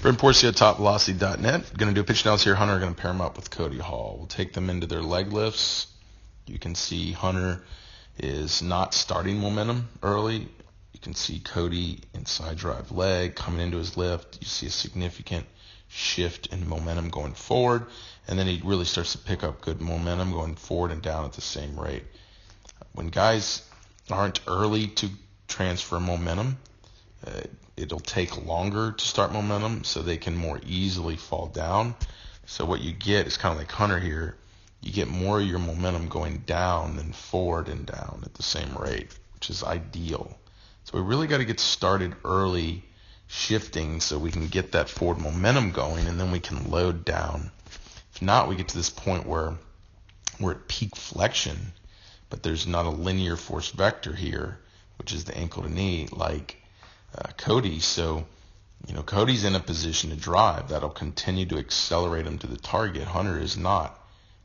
Brent Porcia at TopVelocity.net. Going to do a pitch analysis here. Hunter going to pair them up with Cody Hall. We'll take them into their leg lifts. You can see Hunter is not starting momentum early. You can see Cody inside drive leg coming into his lift. You see a significant shift in momentum going forward, and then he really starts to pick up good momentum going forward and down at the same rate. When guys aren't early to transfer momentum, it'll take longer to start momentum, so they can more easily fall down. So what you get is kind of like Hunter here. You get more of your momentum going down than forward and down at the same rate, which is ideal. So we really got to get started early shifting so we can get that forward momentum going, and then we can load down. If not, we get to this point where we're at peak flexion, but there's not a linear force vector here, which is the ankle to knee, like Cody. So, Cody's in a position to drive. That'll continue to accelerate him to the target. Hunter is not.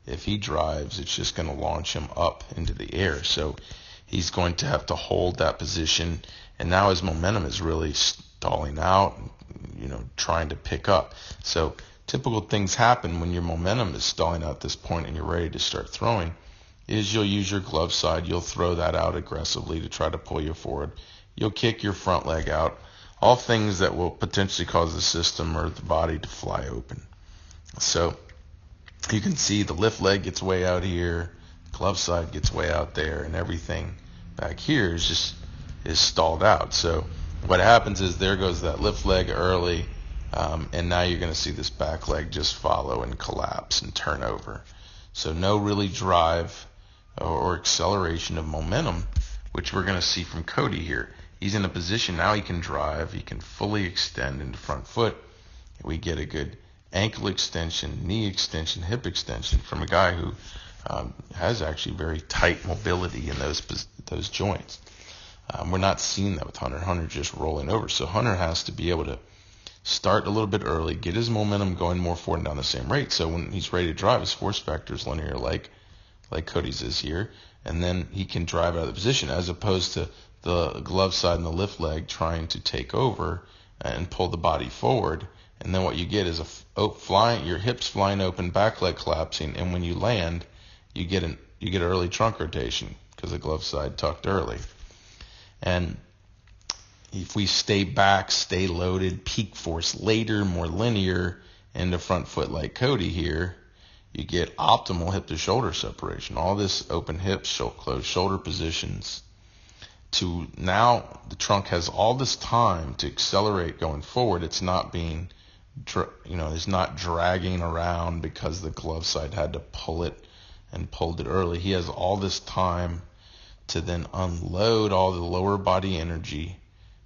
If he drives, it's just going to launch him up into the air. So he's going to have to hold that position, and now his momentum is really stalling out, trying to pick up. So typical things happen when your momentum is stalling out at this point and you're ready to start throwing is you'll use your glove side. You'll throw that out aggressively to try to pull you forward. You'll kick your front leg out, all things that will potentially cause the system or the body to fly open. So you can see the lift leg gets way out here, the glove side gets way out there, and everything back here is stalled out. So what happens is there goes that lift leg early, and now you're going to see this back leg just follow and collapse and turn over. So no really drive or acceleration of momentum, which we're going to see from Cody here. He's in a position now he can drive, he can fully extend into front foot. We get a good ankle extension, knee extension, hip extension from a guy who has actually very tight mobility in those joints. We're not seeing that with Hunter. Hunter just rolling over. So Hunter has to be able to start a little bit early, get his momentum going more forward and down the same rate. So when he's ready to drive, his force vector is linear like Cody's is here, and then he can drive out of the position, as opposed to the glove side and the lift leg trying to take over and pull the body forward. And then what you get is your hips flying open, back leg collapsing, and when you land, you get early trunk rotation because the glove side tucked early. And if we stay back, stay loaded, peak force later, more linear into front foot like Cody here, you get optimal hip to shoulder separation. All this open hips, closed shoulder positions. To now the trunk has all this time to accelerate going forward. It's not being it's not dragging around because the glove side had to pull it and pulled it early. He has all this time to then unload all the lower body energy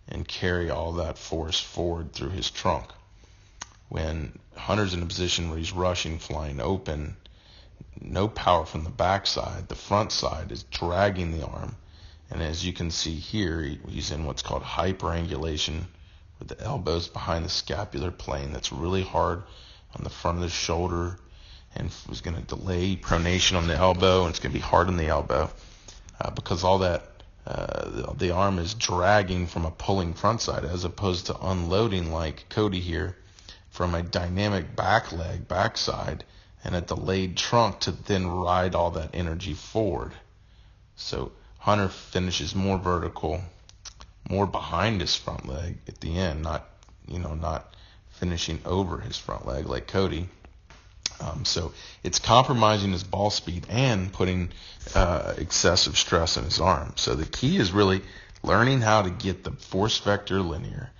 and carry all that force forward through his trunk. When Hunter's in a position where he's rushing, flying open, no power from the back side, the front side is dragging the arm. And as you can see here, he's in what's called hyperangulation, with the elbows behind the scapular plane. That's really hard on the front of the shoulder, and is going to delay pronation on the elbow, and it's going to be hard on the elbow because all that the arm is dragging from a pulling front side, as opposed to unloading like Cody here from a dynamic back leg, backside, and a delayed trunk to then ride all that energy forward. So Hunter finishes more vertical, more behind his front leg at the end, not finishing over his front leg like Cody. So it's compromising his ball speed and putting excessive stress on his arm. So the key is really learning how to get the force vector linear,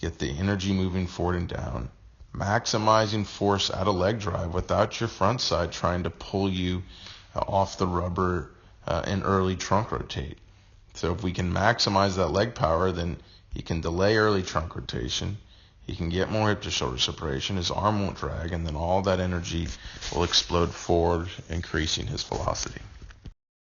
get the energy moving forward and down, maximizing force out of leg drive without your front side trying to pull you off the rubber and early trunk rotate. So if we can maximize that leg power, then he can delay early trunk rotation. He can get more hip to shoulder separation. His arm won't drag, and then all that energy will explode forward, increasing his velocity.